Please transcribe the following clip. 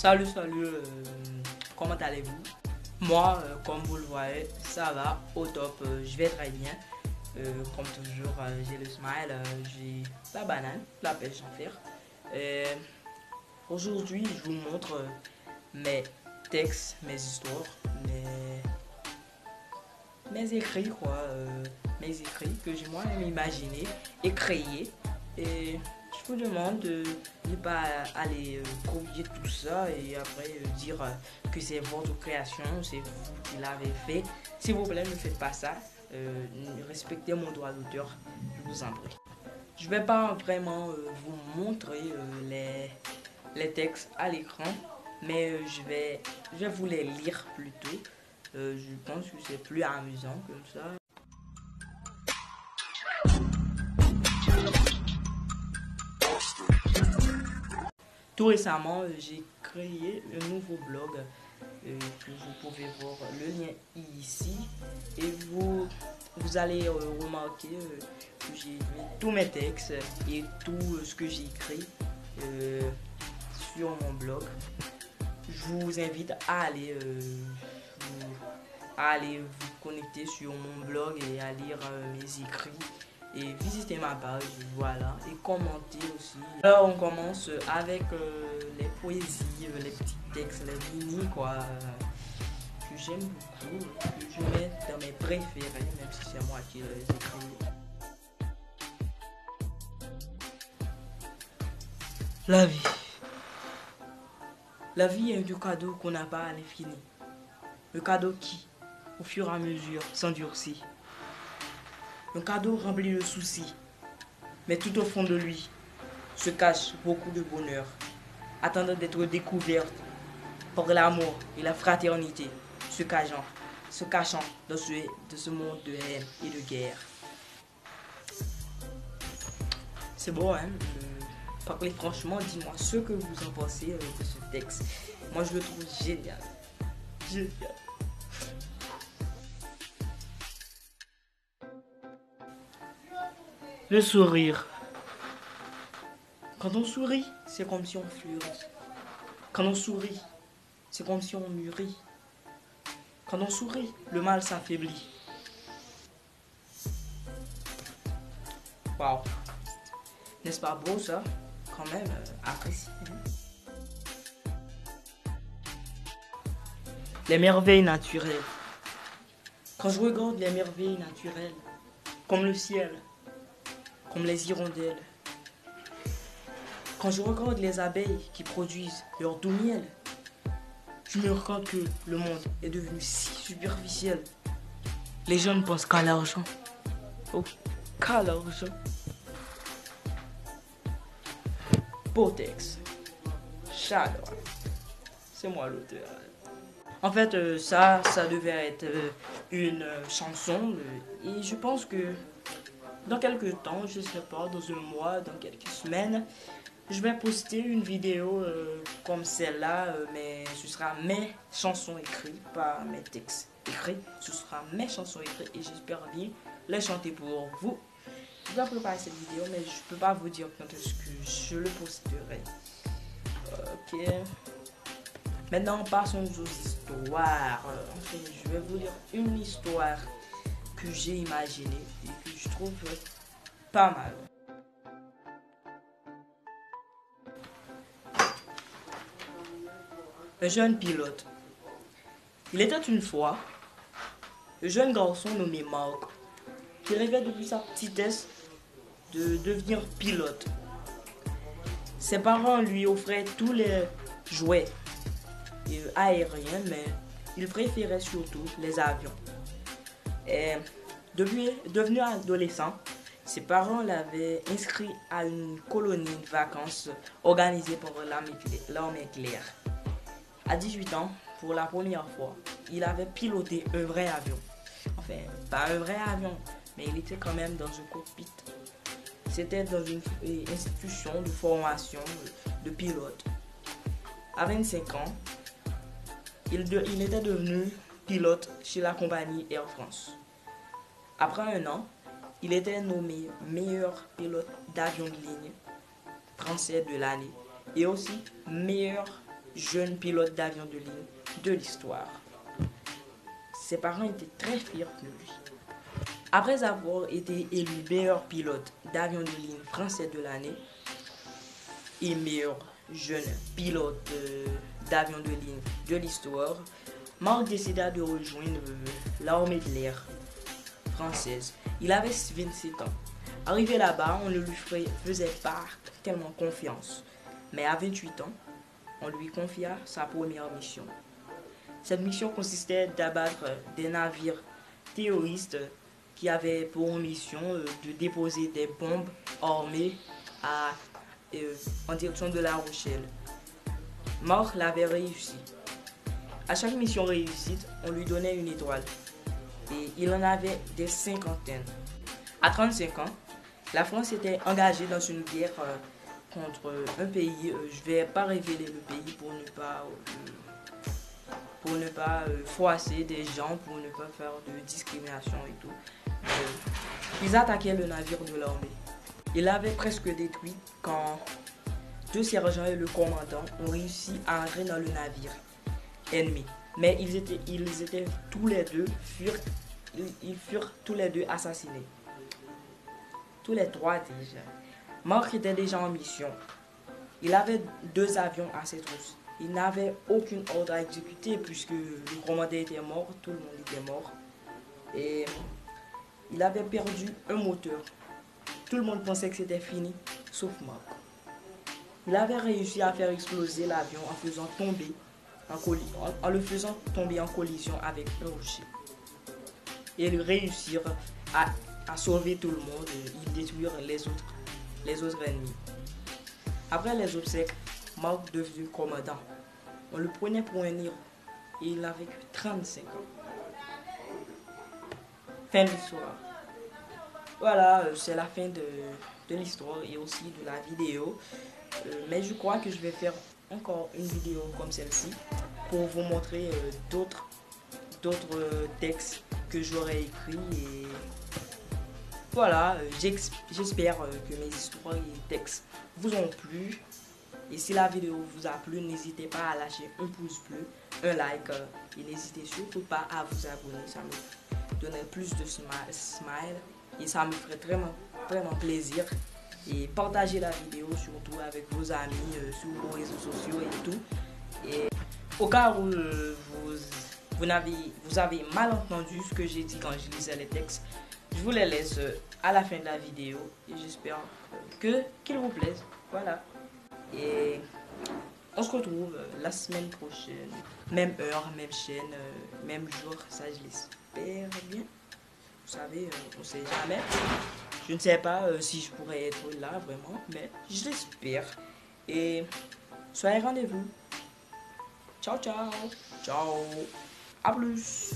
Salut, comment allez-vous? Moi, comme vous le voyez, ça va au top, je vais très bien. Comme toujours, j'ai le smile, j'ai la banane, la pêche en fer. Euh, Aujourd'hui, je vous montre mes textes, mes histoires, mes écrits, quoi. Mes écrits que j'ai moi-même imaginé et créé. Et je vous demande de ne pas aller copier tout ça et après dire que c'est votre création, c'est vous qui l'avez fait. S'il vous plaît, ne faites pas ça. Respectez mon droit d'auteur, je vous en prie. Je vais pas vraiment vous montrer les textes à l'écran, mais je vais vous les lire plutôt. Je pense que c'est plus amusant comme ça. Tout récemment, j'ai créé un nouveau blog que vous pouvez voir le lien ici et vous allez remarquer que j'ai mis tous mes textes et tout ce que j'ai écrit sur mon blog. Je vous invite à aller vous connecter sur mon blog et à lire mes écrits et visiter ma page, voilà, et commenter aussi. Alors on commence avec les poésies, les petits textes, les mini quoi, que j'aime beaucoup, que je mets dans mes préférés, même si c'est moi qui les écris. La vie. La vie est un cadeau qu'on n'a pas à l'infini. Le cadeau qui, au fur et à mesure, s'endurcit. Un cadeau rempli de soucis. Mais tout au fond de lui se cache beaucoup de bonheur, attendant d'être découverte par l'amour et la fraternité, se cachant dans ce monde de haine et de guerre. C'est beau, hein? Parlez franchement, dis-moi ce que vous en pensez de ce texte. Moi, je le trouve génial. Génial. Le sourire. Quand on sourit, c'est comme si on fleurit. Quand on sourit, c'est comme si on mûrit. Quand on sourit, le mal s'affaiblit. Waouh. N'est-ce pas beau ça? Quand même, apprécié. Les merveilles naturelles. Quand je regarde les merveilles naturelles, comme le ciel, comme les hirondelles, quand je regarde les abeilles qui produisent leur doux miel, je me rends compte que le monde est devenu si superficiel. Les gens ne pensent qu'à l'argent. Oh, qu'à l'argent. Beau texte. J'adore. C'est moi l'auteur. En fait, ça devait être une chanson. Et je pense que dans quelques temps, je ne sais pas, dans un mois, dans quelques semaines, je vais poster une vidéo comme celle-là, mais ce sera mes chansons écrites, pas mes textes écrits. Ce sera mes chansons écrites et j'espère bien les chanter pour vous. Je vais préparer cette vidéo, mais je ne peux pas vous dire quand est-ce que je le posterai. Ok. Maintenant, passons aux histoires. Enfin, je vais vous lire une histoire que j'ai imaginée et que je trouve pas mal. Un jeune pilote. Il était une fois un jeune garçon nommé Marc qui rêvait depuis sa petitesse de devenir pilote. Ses parents lui offraient tous les jouets aériens, mais il préférait surtout les avions. Et devenu adolescent, ses parents l'avaient inscrit à une colonie de vacances organisée par l'armée claire. À 18 ans, pour la première fois, il avait piloté un vrai avion. Enfin, pas un vrai avion, mais il était quand même dans un cockpit. C'était dans une institution de formation de pilote. À 25 ans, il était devenu pilote chez la compagnie Air France. Après un an, il était nommé meilleur pilote d'avion de ligne français de l'année et aussi meilleur jeune pilote d'avion de ligne de l'histoire. Ses parents étaient très fiers de lui. Après avoir été élu meilleur pilote d'avion de ligne français de l'année et meilleur jeune pilote d'avion de ligne de l'histoire, Marc décida de rejoindre l'armée de l'air française. Il avait 27 ans. Arrivé là-bas, on ne lui faisait pas tellement confiance. Mais à 28 ans, on lui confia sa première mission. Cette mission consistait d'abattre des navires terroristes qui avaient pour mission de déposer des bombes armées en direction de La Rochelle. Marc l'avait réussi. À chaque mission réussite, on lui donnait une étoile. Et il en avait des cinquantaines. À 35 ans, la France était engagée dans une guerre contre un pays. Je ne vais pas révéler le pays pour ne pas froisser des gens, pour ne pas faire de discrimination et tout. Ils attaquaient le navire de l'armée. Il avait presque détruit quand deux sergents et le commandant ont réussi à entrer dans le navire ennemi. Mais ils furent tous les deux assassinés. Tous les trois déjà. Marc était déjà en mission. Il avait 2 avions à ses trousses. Il n'avait aucune ordre à exécuter puisque le commandant était mort, tout le monde était mort. Et il avait perdu un moteur. Tout le monde pensait que c'était fini, sauf Marc. Il avait réussi à faire exploser l'avion en le faisant tomber en collision avec un rocher. Et il réussit à sauver tout le monde et détruire les autres ennemis. Après les obsèques, Marc devint commandant. On le prenait pour un héros et il n'avait que 35 ans. Fin de l'histoire. Voilà, c'est la fin de l'histoire et aussi de la vidéo. Mais je crois que je vais faire encore une vidéo comme celle-ci pour vous montrer d'autres textes que j'aurais écrits. Et voilà, j'espère que mes histoires et textes vous ont plu. Et si la vidéo vous a plu, n'hésitez pas à lâcher un pouce bleu, un like et n'hésitez surtout pas à vous abonner. Ça me donnerait plus de smile et ça me ferait vraiment plaisir. Et partagez la vidéo surtout avec vos amis sur vos réseaux sociaux et tout. Et au cas où vous avez mal entendu ce que j'ai dit quand je lisais les textes, je vous les laisse à la fin de la vidéo et j'espère qu'il vous plaise. Voilà. Et on se retrouve la semaine prochaine. Même heure, même chaîne, même jour. Ça, je l'espère bien. Vous savez, on ne sait jamais. Je ne sais pas si je pourrais être là vraiment, mais je l'espère. Et soyez rendez-vous. Ciao, ciao. Ciao. À plus.